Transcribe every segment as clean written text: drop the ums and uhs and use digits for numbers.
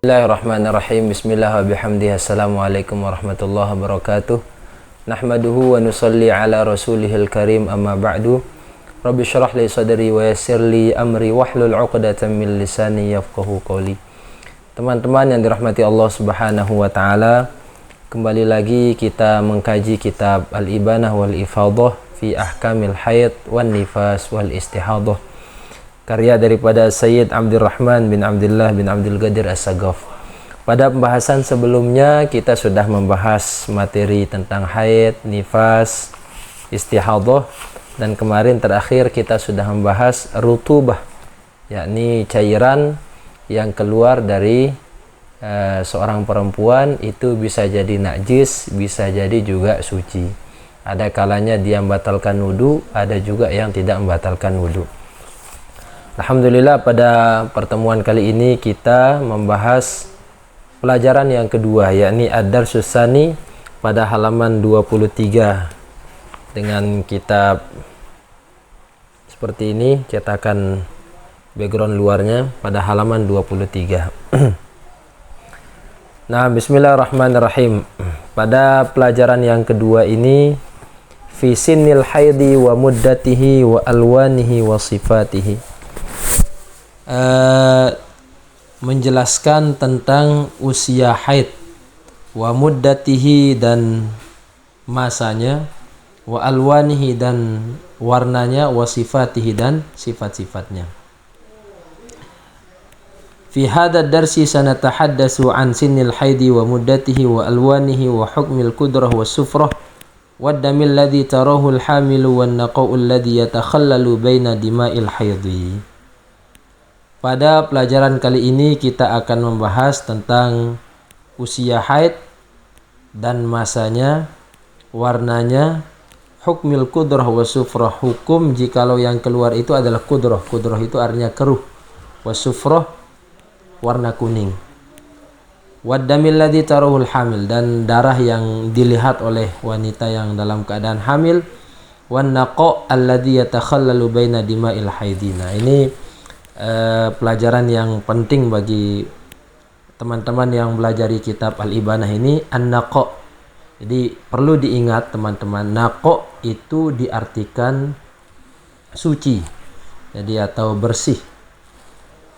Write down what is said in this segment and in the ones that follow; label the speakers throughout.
Speaker 1: Bismillahirrahmanirrahim. Bismillah wa bihamdihi. Assalamualaikum warahmatullahi wabarakatuh. Nahmaduhu wa nusalli ala rasulihil karim, amma ba'du. Rabbi syrah li sadri wa yassir li amri wahlul 'uqdatam min lisani yafqahu qawli. Teman-teman yang dirahmati Allah Subhanahu wa taala, kembali lagi kita mengkaji kitab Al-Ibanah wal Ifadah fi Ahkamil Haid wan Nifas wal Istihadah, karya daripada Sayyid Abdurrahman bin Abdullah bin Abdul Qadir As-Sagaf. Pada pembahasan sebelumnya kita sudah membahas materi tentang haid, nifas, istihadah, dan kemarin terakhir kita sudah membahas rutubah, yakni cairan yang keluar dari seorang perempuan itu bisa jadi najis, bisa jadi juga suci. Ada kalanya dia membatalkan wudu, ada juga yang tidak membatalkan wudu. Alhamdulillah, pada pertemuan kali ini kita membahas pelajaran yang kedua, yakni Ad-Darsus Tsani pada halaman 23 dengan kitab seperti ini, cetakan background luarnya pada halaman 23. Nah, bismillahirrahmanirrahim. Pada pelajaran yang kedua ini, fi sinnil haidi wa muddatihi wa alwanihi wa sifatihi, menjelaskan tentang usia haid, wa muddatihi dan masanya, wa alwanihi dan warnanya, wa sifatihi dan sifat-sifatnya. Fi hadha darsi sanatahaddatsu an sinnil haidi wa muddatihi wa alwanihi wa hukmil qudrah wa sufrah wa damil ladzi tarahu al hamilu wan naqa'u alladzi yatakhallalu baina dima'il haidhi. Pada pelajaran kali ini kita akan membahas tentang usia haid dan masanya, warnanya, hukmil qudrah wa sufrah, hukum jikalau yang keluar itu adalah qudrah. Qudrah itu artinya keruh. Wa sufrah, warna kuning. Waddamil ladzi tarahul hamil, dan darah yang dilihat oleh wanita yang dalam keadaan hamil. Wan naqa' alladzi yatakhallalu baina dima'il haidina. Ini pelajaran yang penting bagi teman-teman yang belajar kitab Al-Ibanah ini, an-naqa'. Jadi perlu diingat teman-teman, naqa' itu diartikan suci, jadi atau bersih.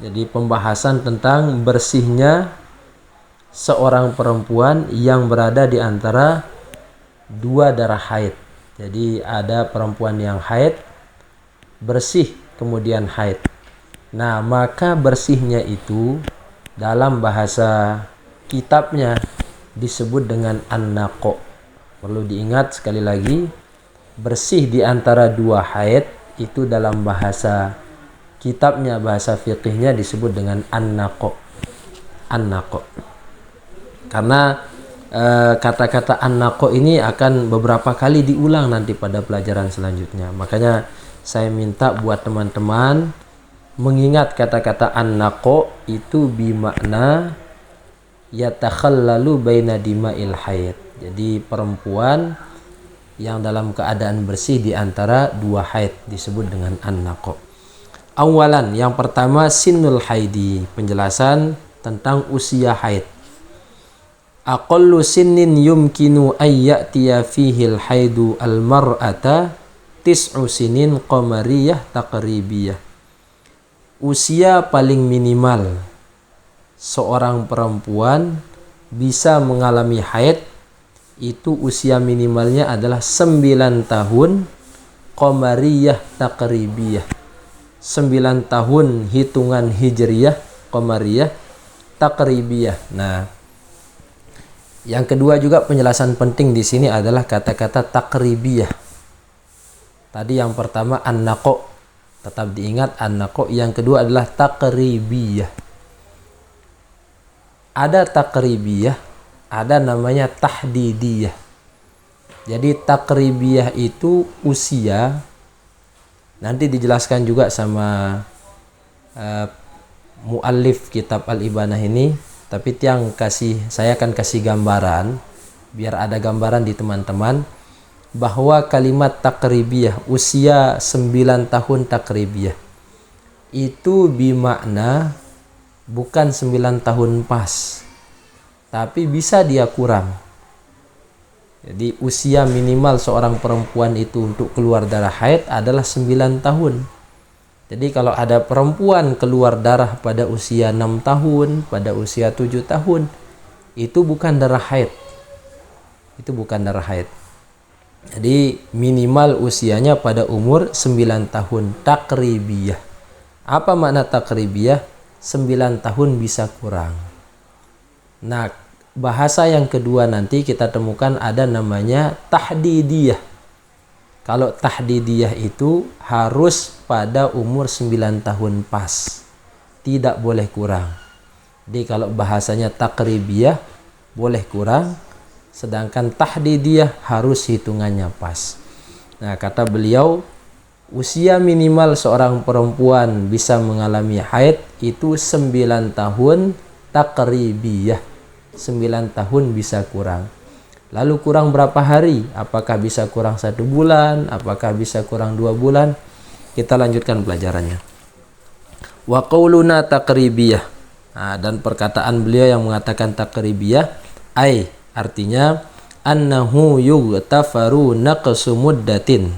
Speaker 1: Jadi pembahasan tentang bersihnya seorang perempuan yang berada di antara dua darah haid. Jadi ada perempuan yang haid, bersih, kemudian haid. Nah, maka bersihnya itu dalam bahasa kitabnya disebut dengan an-naqa'. Perlu diingat sekali lagi, bersih di antara dua haid itu dalam bahasa kitabnya, bahasa fiqihnya disebut dengan an-naqa'. An-naqa'. Karena kata-kata an-naqa' ini akan beberapa kali diulang nanti pada pelajaran selanjutnya. Makanya saya minta buat teman-teman mengingat kata-kata an-naqa' itu bimakna yatakhallalu baina dima'il haid. Jadi perempuan yang dalam keadaan bersih di antara dua haid disebut dengan an-naqa'. Awalan, yang pertama sinnul haidi, penjelasan tentang usia haid. Aqallu sinnin yumkinu ayyatiya fihil haidu al-mar'ata tis'u sinin qamariyah taqribiyah. Usia paling minimal seorang perempuan bisa mengalami haid itu usia minimalnya adalah 9 tahun qamariyah taqribiyah. 9 tahun hitungan hijriyah, qamariyah taqribiyah. Nah, yang kedua juga penjelasan penting di sini adalah kata-kata taqribiyah. Tadi yang pertama an-naqa', tetap diingat an-naqa'. Yang kedua adalah taqribiyah. Ada taqribiyah, ada namanya tahdidiyah. Jadi taqribiyah itu usia, nanti dijelaskan juga sama muallif kitab Al-Ibanah ini, tapi saya akan kasih gambaran biar ada gambaran di teman-teman bahwa kalimat takribiyah, usia 9 tahun takribiyah, itu bimakna bukan 9 tahun pas, tapi bisa dia kurang. Jadi usia minimal seorang perempuan itu untuk keluar darah haid adalah 9 tahun. Jadi kalau ada perempuan keluar darah pada usia 6 tahun, pada usia 7 tahun, itu bukan darah haid. Itu bukan darah haid. Jadi minimal usianya pada umur 9 tahun takribiyah. Apa makna takribiyah? 9 tahun bisa kurang. Nah, bahasa yang kedua nanti kita temukan ada namanya tahdidiyah. Kalau tahdidiyah itu harus pada umur 9 tahun pas. Tidak boleh kurang. Jadi kalau bahasanya takribiyah boleh kurang, sedangkan tahdidiyah harus hitungannya pas. Nah, kata beliau, usia minimal seorang perempuan bisa mengalami haid itu 9 tahun takribiyah. 9 tahun bisa kurang. Lalu kurang berapa hari? Apakah bisa kurang 1 bulan? Apakah bisa kurang 2 bulan? Kita lanjutkan pelajarannya. Wa qauluna takribiyah. Nah, dan perkataan beliau yang mengatakan takribiyah, artinya annahu yughtafaru naqsu muddatin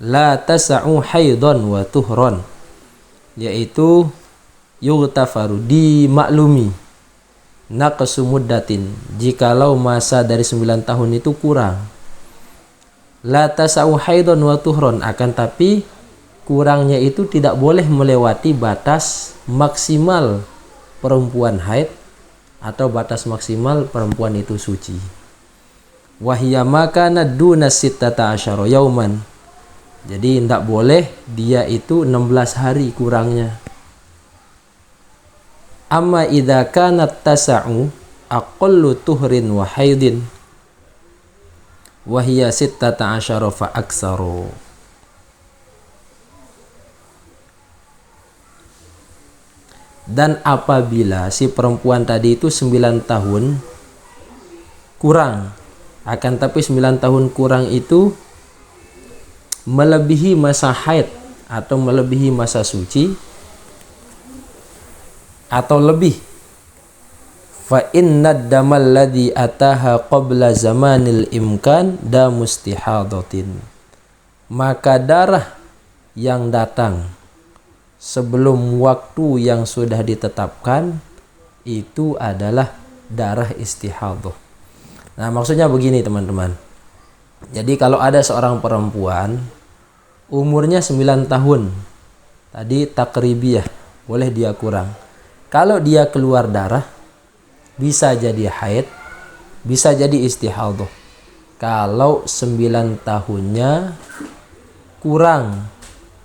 Speaker 1: la tas'u haidon wa tuhron, yaitu yughtafaru, dimaklumi, naqsu muddatin, jikalau masa dari 9 tahun itu kurang, la tas'u haidon wa tuhron, akan tapi kurangnya itu tidak boleh melewati batas maksimal perempuan haid atau batas maksimal perempuan itu suci. Wahya makana duna sittata asyara yauman, jadi tidak boleh dia itu 16 hari kurangnya. Amma idza kanat tasa'u aqallu tuhrin wa haidin wa hiya sittata asyara fa aksaru. Dan apabila si perempuan tadi itu 9 tahun kurang, akan tapi 9 tahun kurang itu melebihi masa haid atau melebihi masa suci atau lebih, fa inna damal ladzi ataha qabla zamanil imkan da mustihadatin, maka darah yang datang sebelum waktu yang sudah ditetapkan itu adalah darah istihadah. Nah, maksudnya begini teman-teman. Jadi kalau ada seorang perempuan umurnya 9 tahun, tadi takribiyah, boleh dia kurang. Kalau dia keluar darah, bisa jadi haid, bisa jadi istihadah. Kalau 9 tahunnya kurang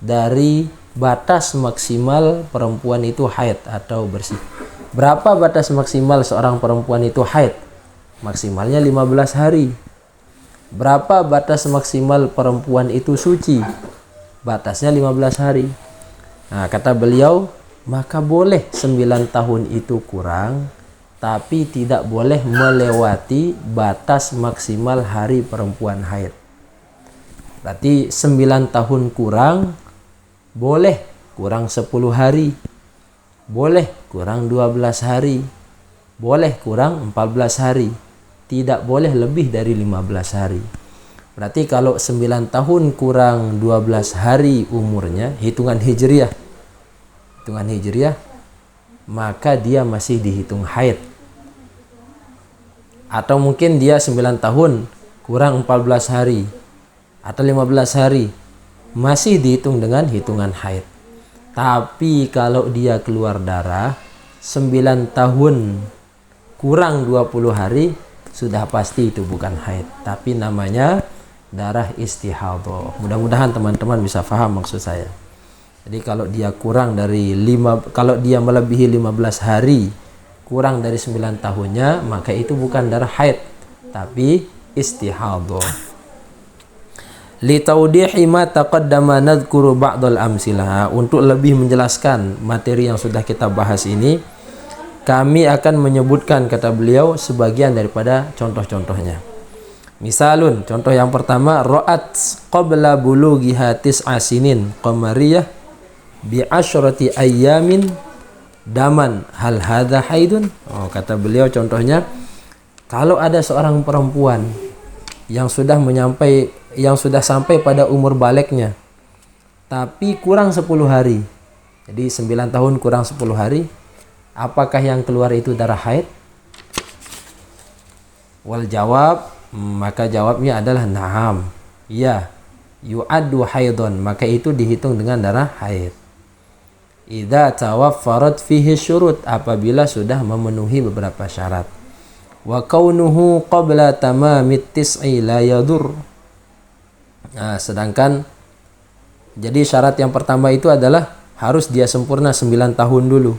Speaker 1: dari batas maksimal perempuan itu haid atau bersih. Berapa batas maksimal seorang perempuan itu haid? Maksimalnya 15 hari. Berapa batas maksimal perempuan itu suci? Batasnya 15 hari. Nah, kata beliau, maka boleh 9 tahun itu kurang, tapi tidak boleh melewati batas maksimal hari perempuan haid. Berarti 9 tahun kurang, boleh kurang 10 hari, boleh kurang 12 hari, boleh kurang 14 hari, tidak boleh lebih dari 15 hari. Berarti kalau 9 tahun kurang 12 hari umurnya, hitungan hijriah, maka dia masih dihitung haid. Atau mungkin dia 9 tahun kurang 14 hari atau 15 hari, masih dihitung dengan hitungan haid. Tapi kalau dia keluar darah 9 tahun kurang 20 hari, sudah pasti itu bukan haid, tapi namanya darah istihadah. Mudah-mudahan teman-teman bisa paham maksud saya. Jadi kalau dia kurang dari kalau dia melebihi 15 hari kurang dari 9 tahunnya, maka itu bukan darah haid, tapi istihadah. Li tawdihi ma taqaddama nadhkuru ba'dal amsilah. Untuk lebih menjelaskan materi yang sudah kita bahas ini, kami akan menyebutkan, kata beliau, sebagian daripada contoh-contohnya. Misalun, contoh yang pertama, ra'at qabla bulughiha tis'a sinin qamariyah bi asyrati ayyamin daman hal hadza haidun. Kata beliau contohnya, kalau ada seorang perempuan yang sudah sampai pada umur baliknya tapi kurang 10 hari. Jadi 9 tahun kurang 10 hari, apakah yang keluar itu darah haid? Wal jawab, maka jawabnya adalah na'am. Ya, yu'addu haidon, maka itu dihitung dengan darah haid. Idza tawaffarat fihi syurut, apabila sudah memenuhi beberapa syarat. Wa kaunuhu qabla tamamit tis'i la yadur. Nah, sedangkan jadi syarat yang pertama itu adalah harus dia sempurna 9 tahun dulu.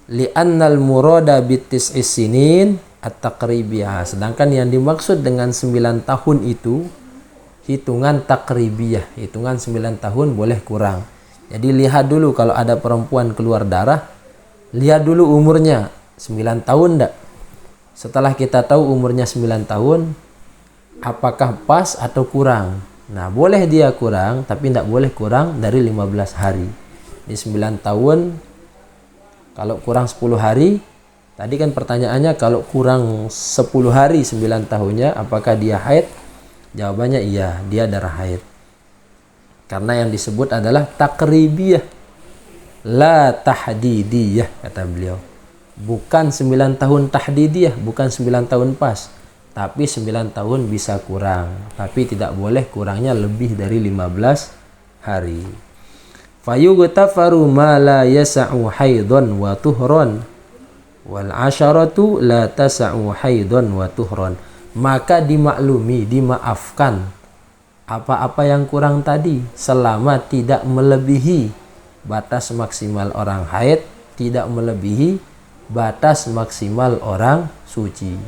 Speaker 1: Li'annal murada bitis'is sinin at-taqribiyah. Sedangkan yang dimaksud dengan 9 tahun itu hitungan takribiyah, hitungan 9 tahun boleh kurang. Jadi lihat dulu kalau ada perempuan keluar darah, lihat dulu umurnya 9 tahun enggak. Setelah kita tahu umurnya 9 tahun, apakah pas atau kurang? Nah, boleh dia kurang, tapi tidak boleh kurang dari 15 hari. Di 9 tahun, kalau kurang 10 hari, tadi kan pertanyaannya kalau kurang 10 hari 9 tahunnya, apakah dia haid? Jawabannya iya, dia darah haid. Karena yang disebut adalah takribiyah, la tahdidiyah, kata beliau. Bukan 9 tahun tahdidiyah, bukan 9 tahun pas, tapi 9 tahun bisa kurang, tapi tidak boleh kurangnya lebih dari 15 hari. Fayughtafaru ma la yas'u haidun wa tuhron wal asharatu la tas'u haidun wa tuhron. Maka dimaklumi, dimaafkan apa-apa yang kurang tadi selama tidak melebihi batas maksimal orang haid, tidak melebihi batas maksimal orang suci.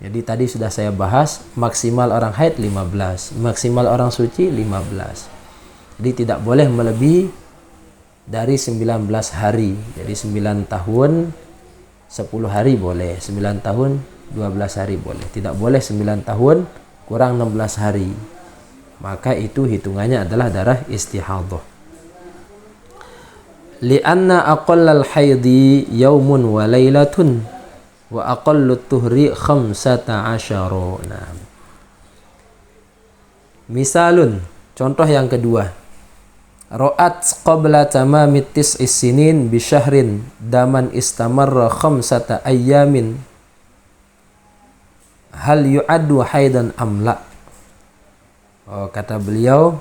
Speaker 1: Jadi tadi sudah saya bahas, maksimal orang haid 15, maksimal orang suci 15. Jadi tidak boleh melebihi dari 19 hari. Jadi 9 tahun 10 hari boleh, 9 tahun 12 hari boleh. Tidak boleh 9 tahun kurang 16 hari. Maka itu hitungannya adalah darah istihadhah. Li'anna aqallal haidi yaumun wa lailatun wa aqallut tuhri 15. Nah. Misalun, contoh yang kedua. Ra'at qabla tamamit tis'is sinin bi syahrin daman istamarra 5 ayyamin. Hal yu'addu haidan amla. Kata beliau,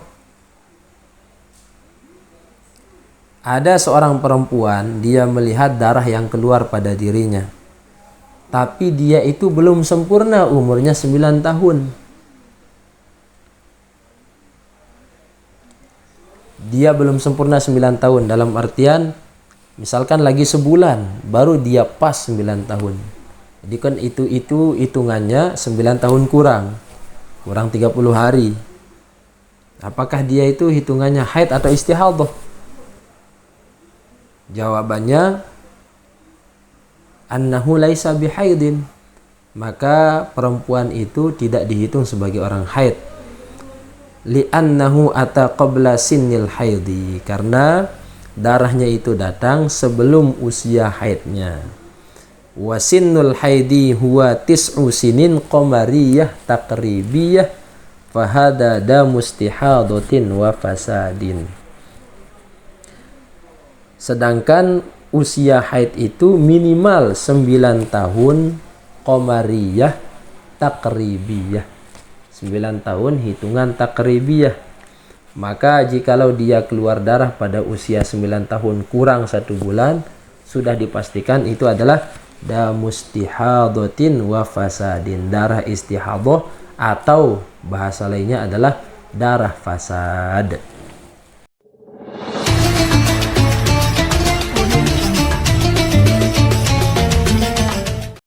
Speaker 1: ada seorang perempuan, dia melihat darah yang keluar pada dirinya, tapi dia itu belum sempurna umurnya 9 tahun. Dia belum sempurna 9 tahun dalam artian misalkan lagi sebulan baru dia pas 9 tahun. Jadi kan itu hitungannya 9 tahun kurang 30 hari. Apakah dia itu hitungannya haid atau istihadhah? Jawabannya annahu laisa bihaidin. Maka perempuan itu tidak dihitung sebagai orang haid. Li'annahu ata qabla sinnil haidi, karena darahnya itu datang sebelum usia haidnya. Wa sinnul haidi huwa tis'u sinin qamariyah taqribiyah fahada damu istihadatin wa fasadin. Sedangkan usia haid itu minimal 9 tahun qamariyah taqribiyah. 9 tahun hitungan takribiyah. Maka jikalau dia keluar darah pada usia 9 tahun kurang 1 bulan, sudah dipastikan itu adalah damustihadatin wa fasadin, darah istihadhah, atau bahasa lainnya adalah darah fasad.